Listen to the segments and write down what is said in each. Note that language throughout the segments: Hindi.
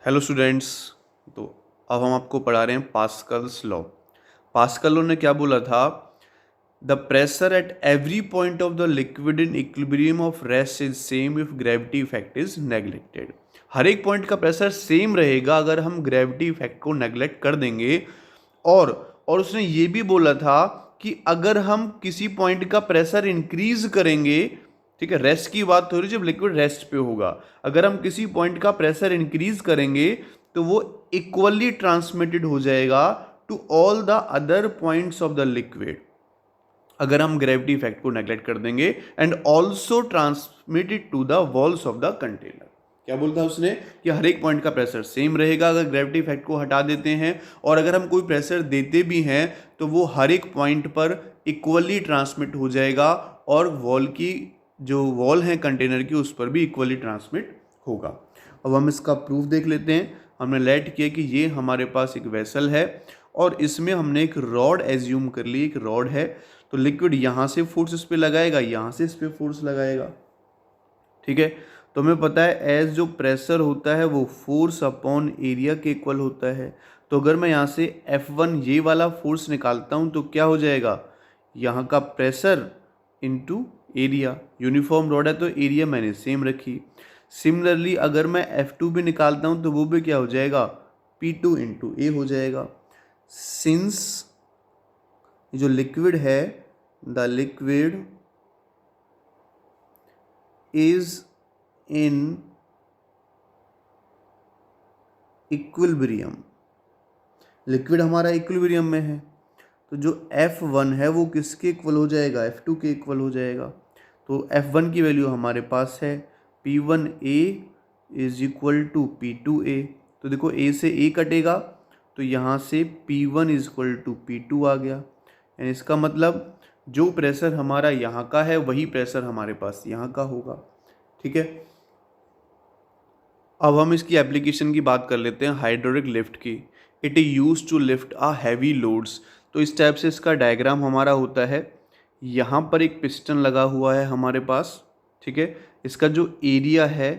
Hello students. तो अब हम आपको पढ़ा रहे हैं पास्कल्स लॉ। पास्कल लॉ ने क्या बोला था? The pressure at every point of the liquid in equilibrium of rest is same if gravity effect is neglected. हर एक पॉइंट का प्रेशर सेम रहेगा अगर हम ग्रेविटी इफेक्ट को नेग्लेक्ट कर देंगे। और और उसने ये भी बोला था कि अगर हम किसी पॉइंट का प्रेशर इंक्रीज करेंगे, ठीक है, रेस्ट की बात हो रही है जब लिक्विड रेस्ट पे होगा, अगर हम किसी पॉइंट का प्रेशर इंक्रीज करेंगे तो वो इक्वली ट्रांसमिटेड हो जाएगा to all the other points of the liquid अगर हम ग्रेविटी इफेक्ट को नेग्लेक्ट कर देंगे, and also transmitted to the walls of the container. क्या बोलता है उसने कि हर एक पॉइंट का प्रेशर सेम रहेगा अगर ग्रेविटी इफेक्ट को हटा देते हैं, और अगर हम कोई प्रेशर देते भी हैं तो वो हर एक पॉइंट पर इक्वली ट्रांसमिट हो जाएगा, और वॉल की जो वॉल है कंटेनर की उस पर भी इक्वली ट्रांसमिट होगा। अब हम इसका प्रूफ देख लेते हैं। हमने लेट किया कि ये हमारे पास एक वेसल है और इसमें हमने एक रॉड एज्यूम कर ली, एक रॉड है, तो लिक्विड यहाँ से फोर्स इस पर लगाएगा, यहाँ से इस पर फोर्स लगाएगा, ठीक है। तो हमें पता है एज जो प्रेशर होता है वो फोर्स अपॉन एरिया के इक्वल होता है। तो अगर मैं यहाँ से F1 ये वाला फोर्स निकालता हूँ तो क्या हो जाएगा, यहाँ का pressure into area. Uniform rod है तो एरिया मैंने सेम रखी। सिमिलरली अगर मैं F2 भी निकालता हूँ तो वो भी क्या हो जाएगा, P2 इंटू ए हो जाएगा। सिंस जो लिक्विड है, the liquid is in equilibrium, liquid हमारा इक्विलिब्रियम में है, तो जो F1 है वो किसके इक्वल हो जाएगा, F2 के इक्वल हो जाएगा। तो F1 की वैल्यू हमारे पास है P1A is equal to P2A। तो देखो A से A कटेगा तो यहाँ से P1 is equal to P2 आ गया। यानी इसका मतलब जो प्रेशर हमारा यहाँ का है वही प्रेशर हमारे पास यहाँ का होगा, ठीक है। अब हम इसकी एप्लीकेशन की बात कर लेते हैं, हाइड्रोलिक लिफ्ट की। It is use to lift a heavy loads. तो इस टाइप से इसका डायग्राम हमारा होता है। यहाँ पर एक पिस्टन लगा हुआ है हमारे पास, ठीक है। इसका जो एरिया है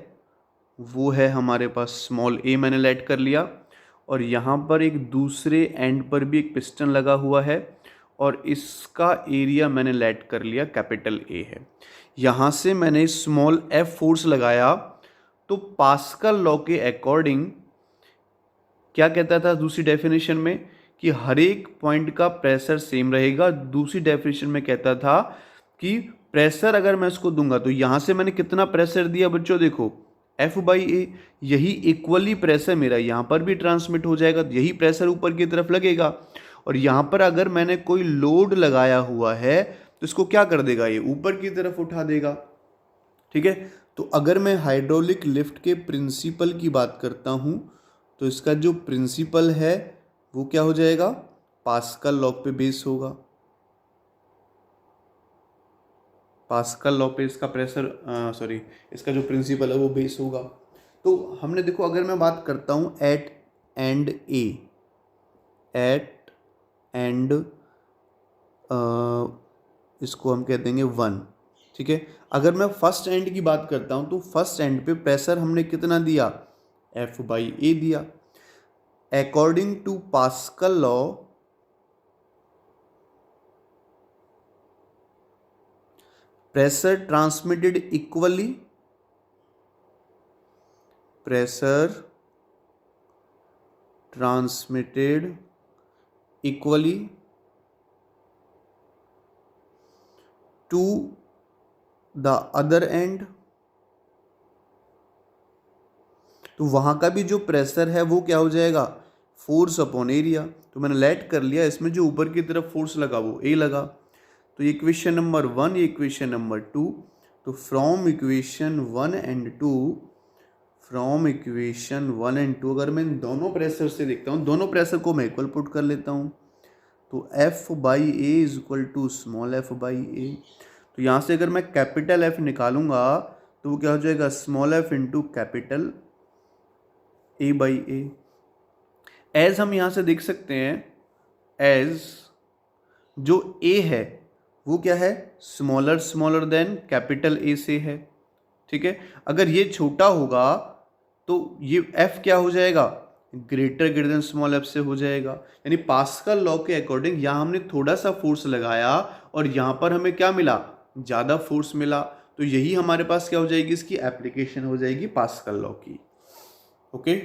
वो है हमारे पास स्मॉल a, मैंने लेट कर लिया। और यहाँ पर एक दूसरे एंड पर भी एक पिस्टन लगा हुआ है और इसका एरिया मैंने लेट कर लिया कैपिटल A है। यहाँ से मैंने स्मॉल f फोर्स लगाया, तो पास्कल लॉ के अकॉर्डिंग क्या कहता था दूसरी डेफिनेशन में कि हर एक पॉइंट का प्रेशर सेम रहेगा। दूसरी डेफिनेशन में कहता था कि प्रेशर अगर मैं इसको दूंगा तो यहाँ से मैंने कितना प्रेशर दिया बच्चों, देखो F/A, यही इक्वली प्रेशर मेरा यहाँ पर भी ट्रांसमिट हो जाएगा, यही प्रेशर ऊपर की तरफ लगेगा। और यहाँ पर अगर मैंने कोई लोड लगाया हुआ है तो इसको क्या कर देगा, ये ऊपर की तरफ उठा देगा, ठीक है। तो अगर मैं हाइड्रोलिक लिफ्ट के प्रिंसिपल की बात करता हूँ तो इसका जो प्रिंसिपल है वो क्या हो जाएगा, पास्कल लॉ पे बेस होगा। पास्कल लॉ पे इसका प्रेशर इसका जो प्रिंसिपल है वो बेस होगा। तो हमने देखो, अगर मैं बात करता हूँ at end A, at end इसको हम कह देंगे 1, ठीक है। अगर मैं फर्स्ट एंड की बात करता हूँ तो फर्स्ट एंड पे प्रेशर हमने कितना दिया, F/A दिया। According to Pascal law pressure transmitted equally, pressure transmitted equally to the other end. तो वहां का भी जो प्रेशर है वो क्या हो जाएगा, फोर्स अपॉन एरिया। तो मैंने लेट कर लिया, इसमें जो ऊपर की तरफ फोर्स लगा वो A लगा। तो ये इक्वेशन नंबर 1, ये इक्वेशन नंबर 2। तो from equation 1 and 2, from equation 1 and 2 अगर मैं इन दोनों प्रेशर से देखता हूँ, दोनों प्रेशर को मैं इक्वल पुट कर लेता हूँ, तो F/A is equal to small F/A। तो यहाँ से अगर मैं कैपिटल F निकालूंगा तो वो क्या हो जाएगा, small f into capital A/A। As हम यहाँ से देख सकते हैं, एज जो A है वो क्या है, स्मॉलर देन कैपिटल A से है, ठीक है। अगर ये छोटा होगा तो ये एफ क्या हो जाएगा, ग्रेटर देन स्मॉल एफ से हो जाएगा। यानी पास्कल लॉ के अकॉर्डिंग यहाँ हमने थोड़ा सा फोर्स लगाया और यहाँ पर हमें क्या मिला, ज़्यादा फोर्स मिला। तो यही हमारे पास क्या हो जाएगी, इसकी एप्लीकेशन हो जाएगी पास्कल लॉ की। ओके।